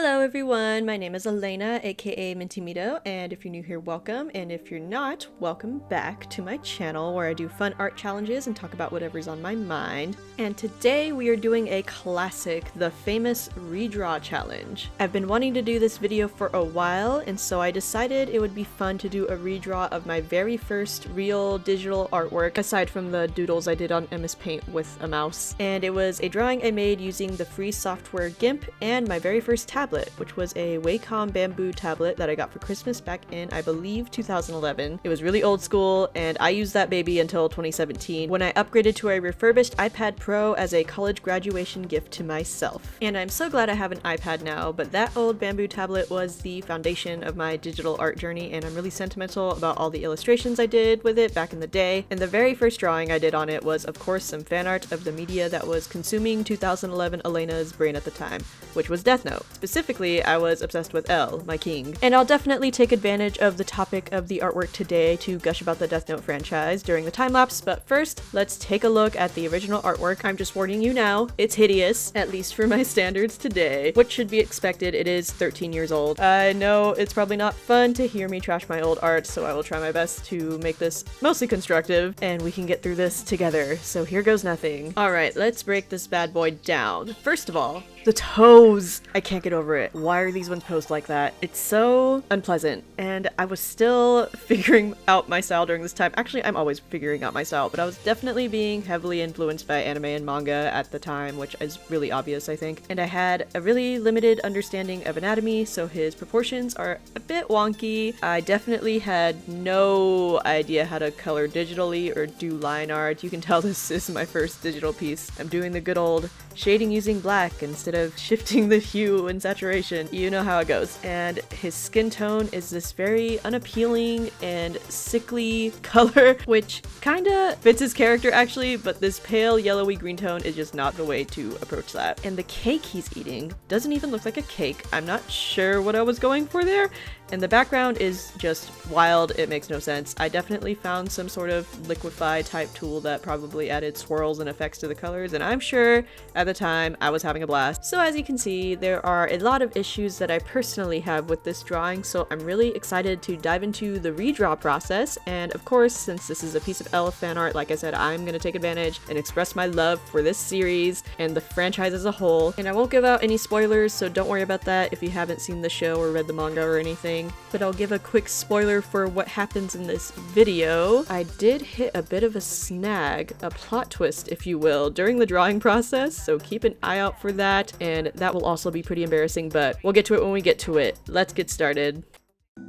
Hello everyone, my name is Elena, aka Mintimito, and if you're new here, welcome, and if you're not, welcome back to my channel where I do fun art challenges and talk about whatever's on my mind. And today we are doing a classic, the famous Redraw challenge. I've been wanting to do this video for a while, and so I decided it would be fun to do a redraw of my very first real digital artwork, aside from the doodles I did on MS Paint with a mouse. And it was a drawing I made using the free software GIMP and my very first tablet, which was a Wacom bamboo tablet that I got for Christmas back in, I believe, 2011. It was really old school, and I used that baby until 2017 when I upgraded to a refurbished iPad Pro as a college graduation gift to myself. And I'm so glad I have an iPad now, but that old bamboo tablet was the foundation of my digital art journey, and I'm really sentimental about all the illustrations I did with it back in the day. And the very first drawing I did on it was, of course, some fan art of the media that was consuming 2011 Elena's brain at the time, which was Death Note. Specifically, I was obsessed with L, my king. And I'll definitely take advantage of the topic of the artwork today to gush about the Death Note franchise during the time-lapse, but first, let's take a look at the original artwork. I'm just warning you now, it's hideous, at least for my standards today. What should be expected, it is 13 years old. I know it's probably not fun to hear me trash my old art, so I will try my best to make this mostly constructive, and we can get through this together, so here goes nothing. Alright, let's break this bad boy down. First of all, the toes! I can't get over it. Why are these ones posed like that? It's so unpleasant, and I was still figuring out my style during this time. Actually, I'm always figuring out my style, but I was definitely being heavily influenced by anime and manga at the time, which is really obvious, I think. And I had a really limited understanding of anatomy, so his proportions are a bit wonky. I definitely had no idea how to color digitally or do line art. You can tell this is my first digital piece. I'm doing the good old shading using black instead of shifting the hue and saturation. You know how it goes. And his skin tone is this very unappealing and sickly color, which kinda fits his character actually, but this pale yellowy green tone is just not the way to approach that. And the cake he's eating doesn't even look like a cake. I'm not sure what I was going for there. And the background is just wild, it makes no sense. I definitely found some sort of liquify type tool that probably added swirls and effects to the colors, and I'm sure at the time I was having a blast. So as you can see, there are a lot of issues that I personally have with this drawing, so I'm really excited to dive into the redraw process. And of course, since this is a piece of L fan art, like I said, I'm gonna take advantage and express my love for this series and the franchise as a whole. And I won't give out any spoilers, so don't worry about that if you haven't seen the show or read the manga or anything. But I'll give a quick spoiler for what happens in this video. I did hit a bit of a snag, a plot twist if you will, during the drawing process, so keep an eye out for that, and that will also be pretty embarrassing, but we'll get to it when we get to it. Let's get started.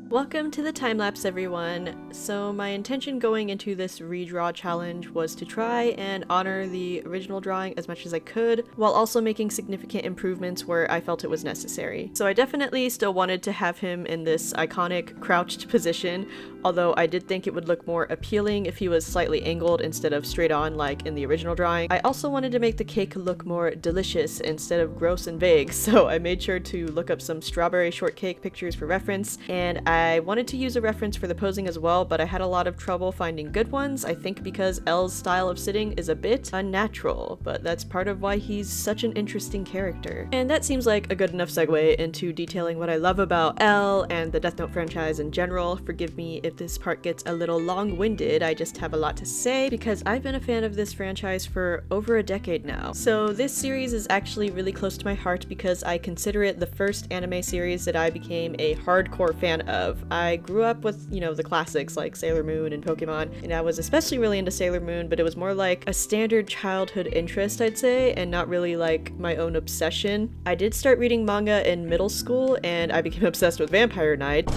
Welcome to the time-lapse, everyone. So my intention going into this redraw challenge was to try and honor the original drawing as much as I could, while also making significant improvements where I felt it was necessary. So I definitely still wanted to have him in this iconic crouched position, although I did think it would look more appealing if he was slightly angled instead of straight on like in the original drawing. I also wanted to make the cake look more delicious instead of gross and vague, so I made sure to look up some strawberry shortcake pictures for reference, and I wanted to use a reference for the posing as well, but I had a lot of trouble finding good ones, I think because L's style of sitting is a bit unnatural, but that's part of why he's such an interesting character. And that seems like a good enough segue into detailing what I love about L and the Death Note franchise in general. Forgive me if this part gets a little long-winded, I just have a lot to say because I've been a fan of this franchise for over a decade now. So this series is actually really close to my heart because I consider it the first anime series that I became a hardcore fan of. I grew up with, you know, the classics like Sailor Moon and Pokemon, and I was especially really into Sailor Moon, but it was more like a standard childhood interest, I'd say, and not really like my own obsession. I did start reading manga in middle school, and I became obsessed with Vampire Knight.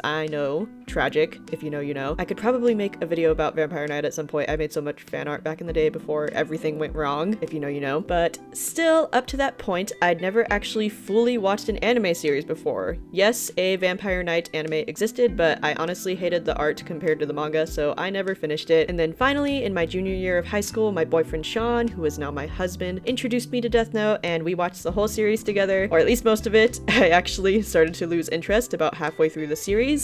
I know, tragic, if you know, you know. I could probably make a video about Vampire Knight at some point. I made so much fan art back in the day before everything went wrong, if you know, you know. But still, up to that point, I'd never actually fully watched an anime series before. Yes, a Vampire Knight anime existed, but I honestly hated the art compared to the manga, so I never finished it. And then finally, in my junior year of high school, my boyfriend Sean, who is now my husband, introduced me to Death Note, and we watched the whole series together, or at least most of it. I actually started to lose interest about halfway through the series.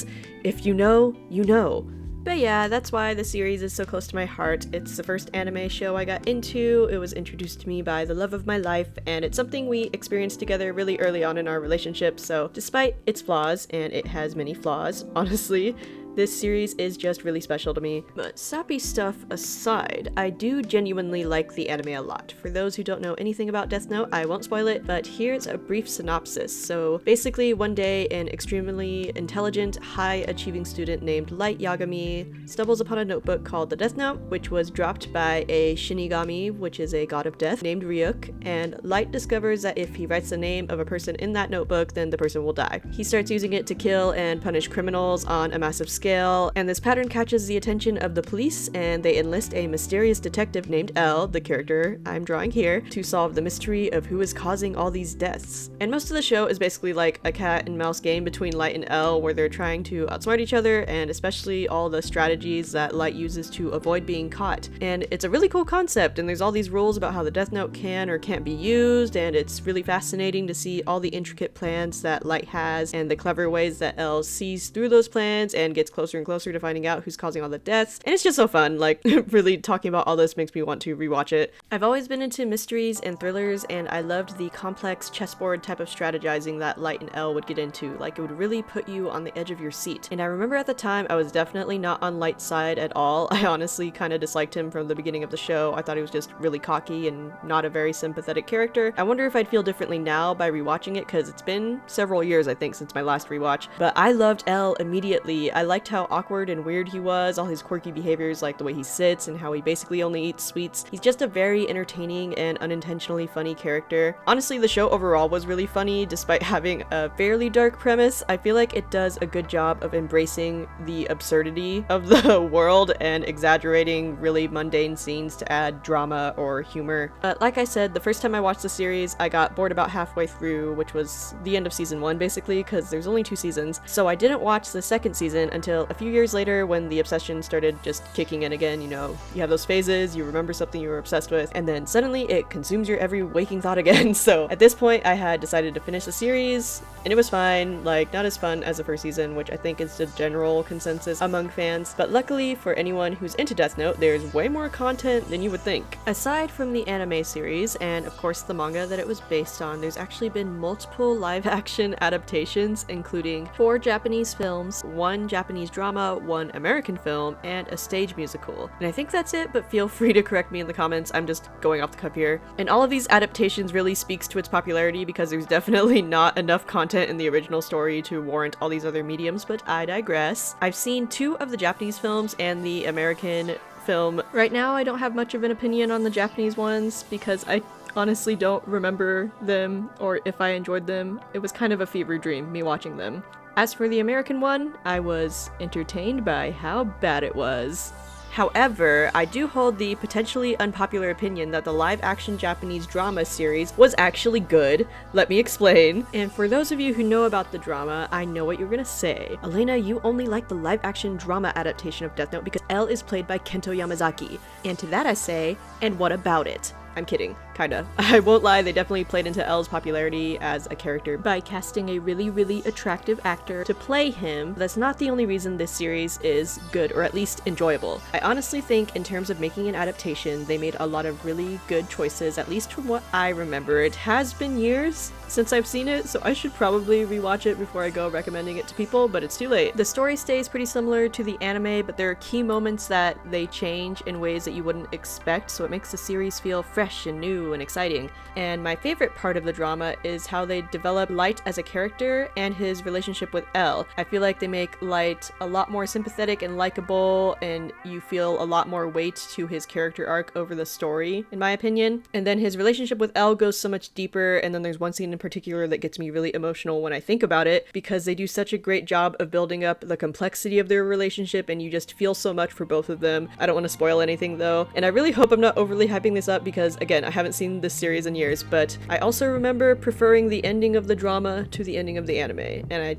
If you know, you know. But yeah, that's why the series is so close to my heart. It's the first anime show I got into, it was introduced to me by the love of my life, and it's something we experienced together really early on in our relationship, so despite its flaws, and it has many flaws, honestly, this series is just really special to me. But sappy stuff aside, I do genuinely like the anime a lot. For those who don't know anything about Death Note, I won't spoil it, but here's a brief synopsis. So basically, one day, an extremely intelligent, high-achieving student named Light Yagami stumbles upon a notebook called the Death Note, which was dropped by a Shinigami, which is a god of death, named Ryuk, and Light discovers that if he writes the name of a person in that notebook, then the person will die. He starts using it to kill and punish criminals on a massive scale, and this pattern catches the attention of the police, and they enlist a mysterious detective named L, the character I'm drawing here, to solve the mystery of who is causing all these deaths. And most of the show is basically like a cat and mouse game between Light and L, where they're trying to outsmart each other, and especially all the strategies that Light uses to avoid being caught. And it's a really cool concept, and there's all these rules about how the Death Note can or can't be used, and it's really fascinating to see all the intricate plans that Light has and the clever ways that L sees through those plans and gets closer and closer to finding out who's causing all the deaths. And it's just so fun. Like, really talking about all this makes me want to rewatch it. I've always been into mysteries and thrillers, and I loved the complex chessboard type of strategizing that Light and L would get into. Like, it would really put you on the edge of your seat. And I remember at the time I was definitely not on Light's side at all. I honestly kind of disliked him from the beginning of the show. I thought he was just really cocky and not a very sympathetic character. I wonder if I'd feel differently now by rewatching it, because it's been several years, I think, since my last rewatch. But I loved L immediately. I liked how awkward and weird he was, all his quirky behaviors, like the way he sits and how he basically only eats sweets. He's just a very entertaining and unintentionally funny character. Honestly, the show overall was really funny despite having a fairly dark premise. I feel like it does a good job of embracing the absurdity of the world and exaggerating really mundane scenes to add drama or humor. But like I said, the first time I watched the series, I got bored about halfway through, which was the end of season 1 basically, because there's only 2 seasons. So I didn't watch the second season until a few years later when the obsession started just kicking in again. You know, you have those phases, you remember something you were obsessed with, and then suddenly it consumes your every waking thought again. So at this point I had decided to finish the series, and it was fine, like not as fun as the first season, which I think is the general consensus among fans, but luckily for anyone who's into Death Note, there's way more content than you would think. Aside from the anime series, and of course the manga that it was based on, there's actually been multiple live-action adaptations, including 4 Japanese films, 1 Japanese drama, 1 American film, and a stage musical. And I think that's it, but feel free to correct me in the comments, I'm just going off the cuff here. And all of these adaptations really speaks to its popularity, because there's definitely not enough content in the original story to warrant all these other mediums, but I digress. I've seen 2 of the Japanese films and the American film. Right now I don't have much of an opinion on the Japanese ones because I honestly don't remember them or if I enjoyed them. It was kind of a fever dream, me watching them. As for the American one, I was entertained by how bad it was. However, I do hold the potentially unpopular opinion that the live-action Japanese drama series was actually good. Let me explain. And for those of you who know about the drama, I know what you're gonna say. Elena, you only like the live-action drama adaptation of Death Note because L is played by Kento Yamazaki. And to that I say, and what about it? I'm kidding, kinda. I won't lie, they definitely played into L's popularity as a character by casting a really attractive actor to play him. That's not the only reason this series is good, or at least enjoyable. I honestly think in terms of making an adaptation, they made a lot of really good choices, at least from what I remember. It has been years since I've seen it, so I should probably rewatch it before I go recommending it to people, but it's too late. The story stays pretty similar to the anime, but there are key moments that they change in ways that you wouldn't expect, so it makes the series feel fresh and new and exciting. And my favorite part of the drama is how they develop Light as a character and his relationship with L. I feel like they make Light a lot more sympathetic and likable, and you feel a lot more weight to his character arc over the story, in my opinion. And then his relationship with L goes so much deeper, and then there's one scene in particular that gets me really emotional when I think about it, because they do such a great job of building up the complexity of their relationship, and you just feel so much for both of them. I don't want to spoil anything though, and I really hope I'm not overly hyping this up because, again, I haven't haven't seen this series in years, but I also remember preferring the ending of the drama to the ending of the anime, and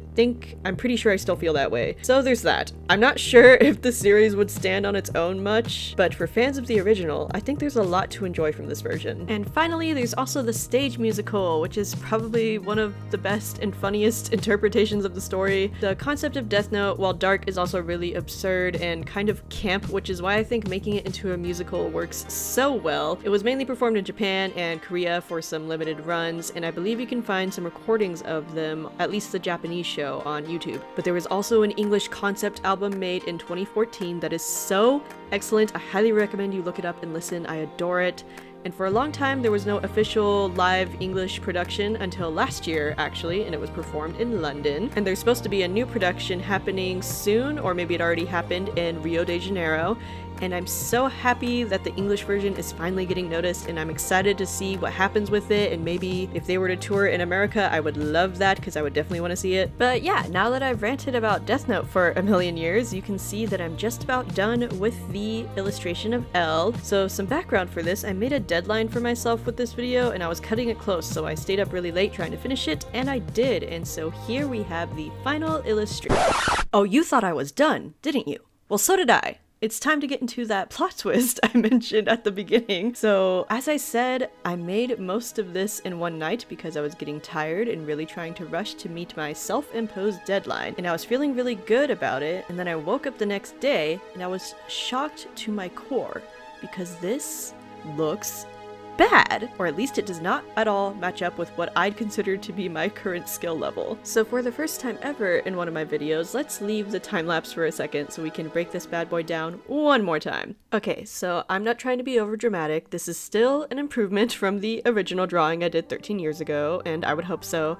I'm pretty sure I still feel that way. So there's that. I'm not sure if the series would stand on its own much, but for fans of the original, I think there's a lot to enjoy from this version. And finally, there's also the stage musical, which is probably one of the best and funniest interpretations of the story. The concept of Death Note, while dark, is also really absurd and kind of camp, which is why I think making it into a musical works so well. It was mainly performed in Japan and Korea for some limited runs, and I believe you can find some recordings of them, at least the Japanese show, on YouTube. But there was also an English concept album made in 2014 that is so excellent. I highly recommend you look it up and listen. I adore it. And for a long time, there was no official live English production until last year, actually, and it was performed in London. And there's supposed to be a new production happening soon, or maybe it already happened, in Rio de Janeiro. And I'm so happy that the English version is finally getting noticed, and I'm excited to see what happens with it, and maybe if they were to tour in America, I would love that, because I would definitely want to see it. But yeah, now that I've ranted about Death Note for a million years, you can see that I'm just about done with the illustration of L. So some background for this, I made a deadline for myself with this video, and I was cutting it close, so I stayed up really late trying to finish it, and I did, and so here we have the final illustration. Oh, you thought I was done, didn't you? Well, so did I. It's time to get into that plot twist I mentioned at the beginning. So, as I said, I made most of this in one night because I was getting tired and really trying to rush to meet my self-imposed deadline, and I was feeling really good about it, and then I woke up the next day and I was shocked to my core because this looks bad, or at least it does not at all match up with what I'd consider to be my current skill level. So for the first time ever in one of my videos, let's leave the time lapse for a second so we can break this bad boy down one more time. Okay, so I'm not trying to be over dramatic. This is still an improvement from the original drawing I did 13 years ago, and I would hope so.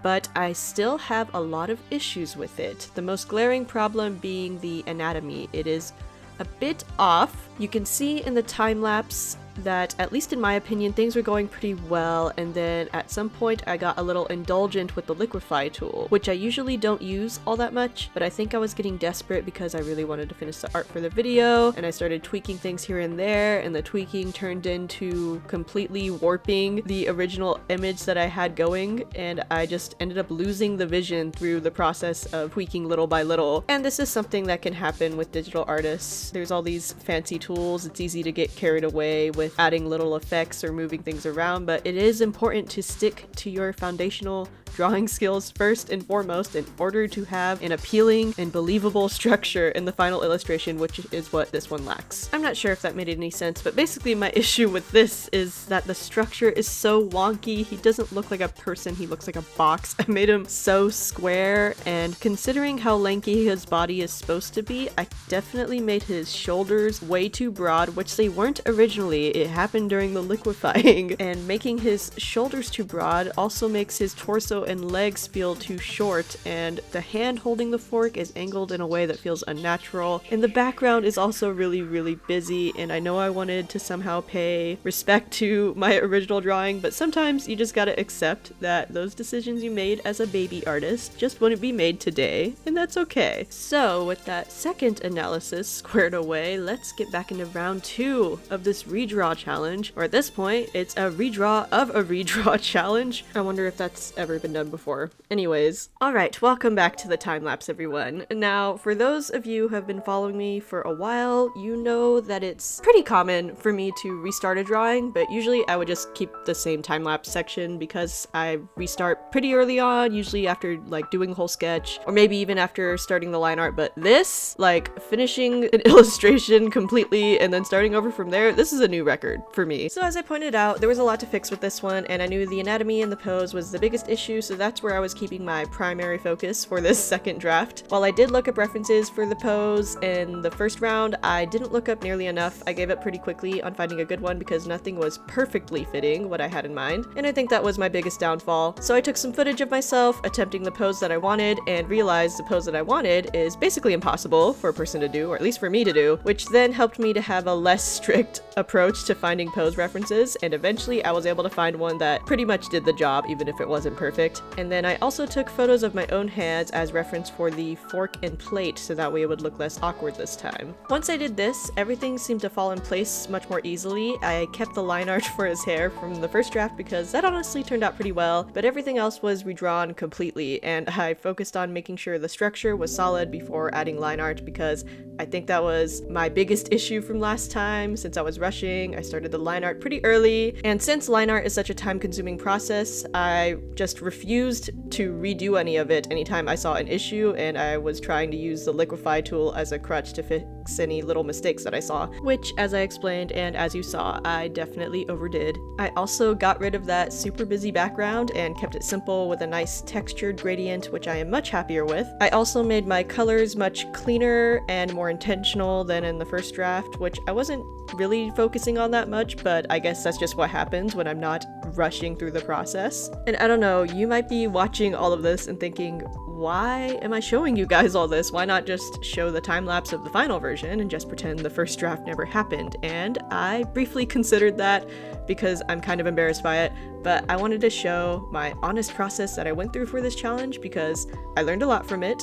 But I still have a lot of issues with it. The most glaring problem being the anatomy. It is a bit off. You can see in the time lapse that, at least in my opinion, things were going pretty well, and then at some point I got a little indulgent with the liquefy tool, which I usually don't use all that much, but I think I was getting desperate because I really wanted to finish the art for the video, and I started tweaking things here and there, and the tweaking turned into completely warping the original image that I had going, and I just ended up losing the vision through the process of tweaking little by little. And this is something that can happen with digital artists. There's all these fancy tools, it's easy to get carried away with adding little effects or moving things around, but it is important to stick to your foundational drawing skills first and foremost in order to have an appealing and believable structure in the final illustration, which is what this one lacks. I'm not sure if that made any sense, but basically my issue with this is that the structure is so wonky. He doesn't look like a person, he looks like a box. I made him so square, and considering how lanky his body is supposed to be, I definitely made his shoulders way too broad, which they weren't originally. It happened during the liquefying, and making his shoulders too broad also makes his torso and legs feel too short, and the hand holding the fork is angled in a way that feels unnatural, and the background is also really busy, and I know I wanted to somehow pay respect to my original drawing, but sometimes you just gotta accept that those decisions you made as a baby artist just wouldn't be made today, and that's okay. So with that second analysis squared away, let's get back into round 2 of this redraw challenge, or at this point it's a redraw of a redraw challenge. I wonder if that's ever been done before. Anyways, alright, welcome back to the time lapse, everyone. Now, for those of you who have been following me for a while, you know that it's pretty common for me to restart a drawing, but usually I would just keep the same time lapse section because I restart pretty early on, usually after like doing a whole sketch, or maybe even after starting the line art. But this, like finishing an illustration completely and then starting over from there, this is a new record for me. So as I pointed out, there was a lot to fix with this one, and I knew the anatomy and the pose was the biggest issue, so that's where I was keeping my primary focus for this second draft. While I did look up references for the pose in the first round, I didn't look up nearly enough. I gave up pretty quickly on finding a good one because nothing was perfectly fitting what I had in mind, and I think that was my biggest downfall. So I took some footage of myself attempting the pose that I wanted and realized the pose that I wanted is basically impossible for a person to do, or at least for me to do, which then helped me to have a less strict approach to finding pose references, and eventually I was able to find one that pretty much did the job even if it wasn't perfect. it. And then I also took photos of my own hands as reference for the fork and plate so that way it would look less awkward this time. Once I did this, everything seemed to fall in place much more easily. I kept the line art for his hair from the first draft because that honestly turned out pretty well, but everything else was redrawn completely, and I focused on making sure the structure was solid before adding line art because I think that was my biggest issue from last time. Since I was rushing, I started the line art pretty early, and since line art is such a time-consuming process, I just refused to redo any of it anytime I saw an issue, and I was trying to use the liquify tool as a crutch to fix any little mistakes that I saw, which, as I explained and as you saw, I definitely overdid. I also got rid of that super busy background and kept it simple with a nice textured gradient, which I am much happier with. I also made my colors much cleaner and more intentional than in the first draft, which I wasn't really focusing on that much, but I guess that's just what happens when I'm not rushing through the process. And I don't know, you might be watching all of this and thinking, why am I showing you guys all this? Why not just show the time lapse of the final version and just pretend the first draft never happened? And I briefly considered that because I'm kind of embarrassed by it, but I wanted to show my honest process that I went through for this challenge because I learned a lot from it.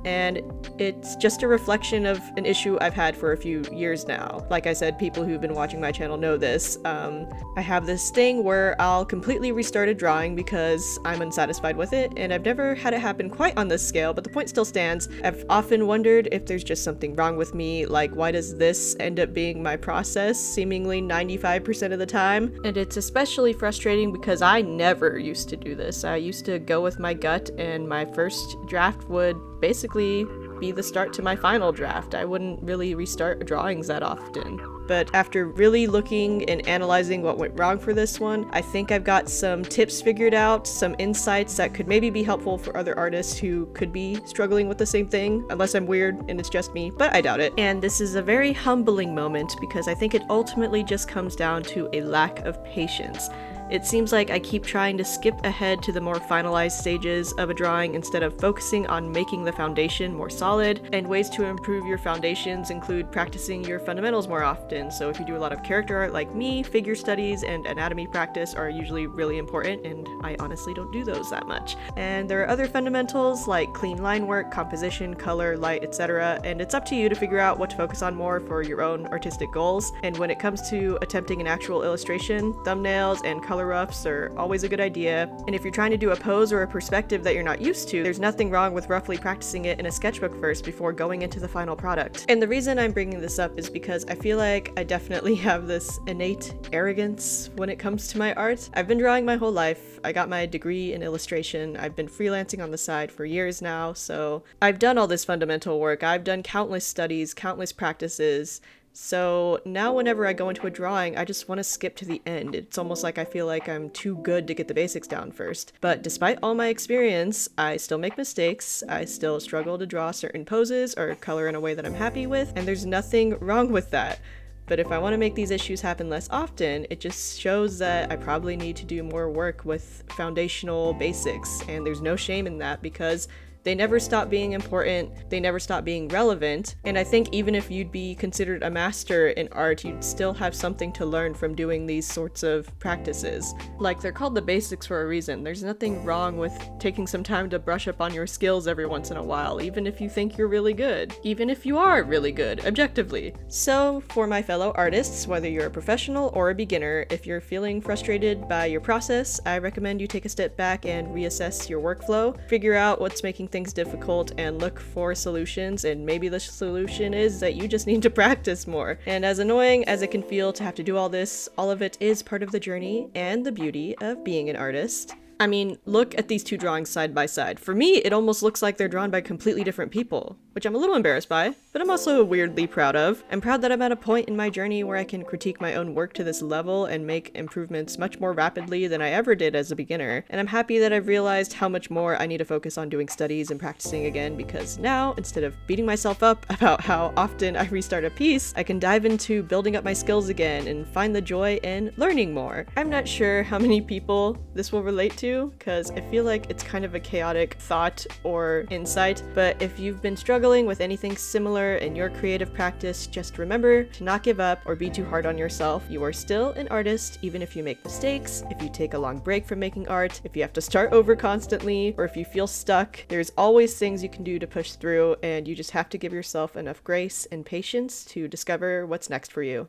And it's just a reflection of an issue I've had for a few years now. Like I said, people who've been watching my channel know this. I have this thing where I'll completely restart a drawing because I'm unsatisfied with it, and I've never had it happen quite on this scale, but the point still stands. I've often wondered if there's just something wrong with me, like why does this end up being my process seemingly 95% of the time? And it's especially frustrating because I never used to do this. I used to go with my gut, and my first draft would basically be the start to my final draft. I wouldn't really restart drawings that often. But after really looking and analyzing what went wrong for this one, I think I've got some tips figured out, some insights that could maybe be helpful for other artists who could be struggling with the same thing, unless I'm weird and it's just me, but I doubt it. And this is a very humbling moment because I think it ultimately just comes down to a lack of patience. It seems like I keep trying to skip ahead to the more finalized stages of a drawing instead of focusing on making the foundation more solid, and ways to improve your foundations include practicing your fundamentals more often. So if you do a lot of character art like me, figure studies and anatomy practice are usually really important, and I honestly don't do those that much. And there are other fundamentals like clean line work, composition, color, light, etc., and it's up to you to figure out what to focus on more for your own artistic goals. And when it comes to attempting an actual illustration, thumbnails and color roughs are always a good idea, and if you're trying to do a pose or a perspective that you're not used to, there's nothing wrong with roughly practicing it in a sketchbook first before going into the final product. And the reason I'm bringing this up is because I feel like I definitely have this innate arrogance when it comes to my art. I've been drawing my whole life. I got my degree in illustration. I've been freelancing on the side for years now, so I've done all this fundamental work. I've done countless studies, countless practices. So now whenever I go into a drawing, I just want to skip to the end. It's almost like I feel like I'm too good to get the basics down first. But despite all my experience, I still make mistakes. I still struggle to draw certain poses or color in a way that I'm happy with, and there's nothing wrong with that. But if I want to make these issues happen less often, it just shows that I probably need to do more work with foundational basics, and there's no shame in that because they never stop being important, they never stop being relevant, and I think even if you'd be considered a master in art, you'd still have something to learn from doing these sorts of practices. Like, they're called the basics for a reason. There's nothing wrong with taking some time to brush up on your skills every once in a while, even if you think you're really good. Even if you are really good, objectively. So, for my fellow artists, whether you're a professional or a beginner, if you're feeling frustrated by your process, I recommend you take a step back and reassess your workflow, figure out what's making things difficult, and look for solutions. And maybe the solution is that you just need to practice more. And as annoying as it can feel to have to do all this, all of it is part of the journey and the beauty of being an artist. I mean, look at these two drawings side by side. For me, it almost looks like they're drawn by completely different people, which I'm a little embarrassed by, but I'm also weirdly proud of. I'm proud that I'm at a point in my journey where I can critique my own work to this level and make improvements much more rapidly than I ever did as a beginner. And I'm happy that I've realized how much more I need to focus on doing studies and practicing again, because now, instead of beating myself up about how often I restart a piece, I can dive into building up my skills again and find the joy in learning more. I'm not sure how many people this will relate to, to, because I feel like it's kind of a chaotic thought or insight. But if you've been struggling with anything similar in your creative practice, just remember to not give up or be too hard on yourself. You are still an artist, even if you make mistakes, if you take a long break from making art, if you have to start over constantly, or if you feel stuck. There's always things you can do to push through, and you just have to give yourself enough grace and patience to discover what's next for you.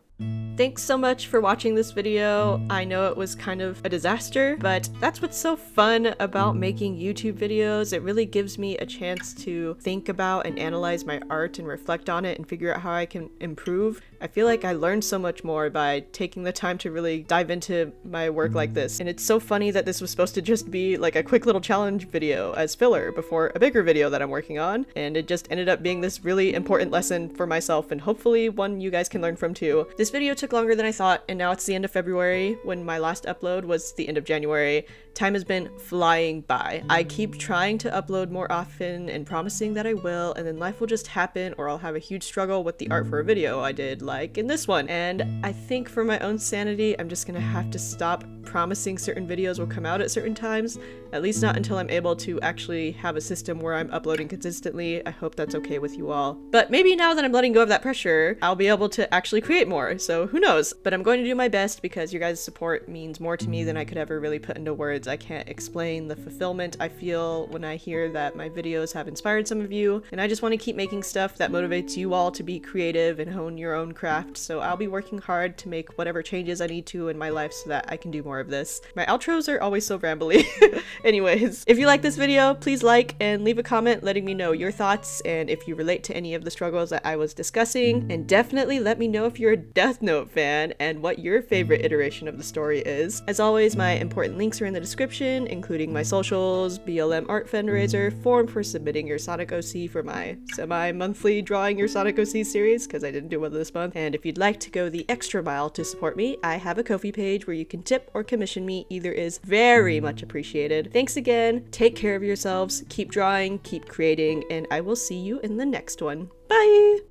Thanks so much for watching this video. I know it was kind of a disaster, but that's what's so fun about making YouTube videos. It really gives me a chance to think about and analyze my art and reflect on it and figure out how I can improve. I feel like I learned so much more by taking the time to really dive into my work like this. And it's so funny that this was supposed to just be like a quick little challenge video as filler before a bigger video that I'm working on. And it just ended up being this really important lesson for myself, and hopefully one you guys can learn from too. This video took longer than I thought, and now it's the end of February when my last upload was the end of January. Time has been flying by. I keep trying to upload more often and promising that I will, and then life will just happen, or I'll have a huge struggle with the art for a video I did, like in this one. And I think for my own sanity, I'm just gonna have to stop promising certain videos will come out at certain times, at least not until I'm able to actually have a system where I'm uploading consistently. I hope that's okay with you all. But maybe now that I'm letting go of that pressure, I'll be able to actually create more, so who knows? But I'm going to do my best because your guys' support means more to me than I could ever really put into words. I can't explain the fulfillment I feel when I hear that my videos have inspired some of you, and I just want to keep making stuff that motivates you all to be creative and hone your own craft. So I'll be working hard to make whatever changes I need to in my life so that I can do more of this. My outros are always so rambly. Anyways, if you like this video, please like and leave a comment letting me know your thoughts and if you relate to any of the struggles that I was discussing, and definitely let me know if you're a Death Note fan and what your favorite iteration of the story is. As always, my important links are in the description, including my socials, BLM art fundraiser, form for submitting your Sonic OC for my semi-monthly Drawing Your Sonic OC series, because I didn't do one this month. And if you'd like to go the extra mile to support me, I have a Ko-fi page where you can tip or commission me. Either is very much appreciated. Thanks again, take care of yourselves, keep drawing, keep creating, and I will see you in the next one. Bye!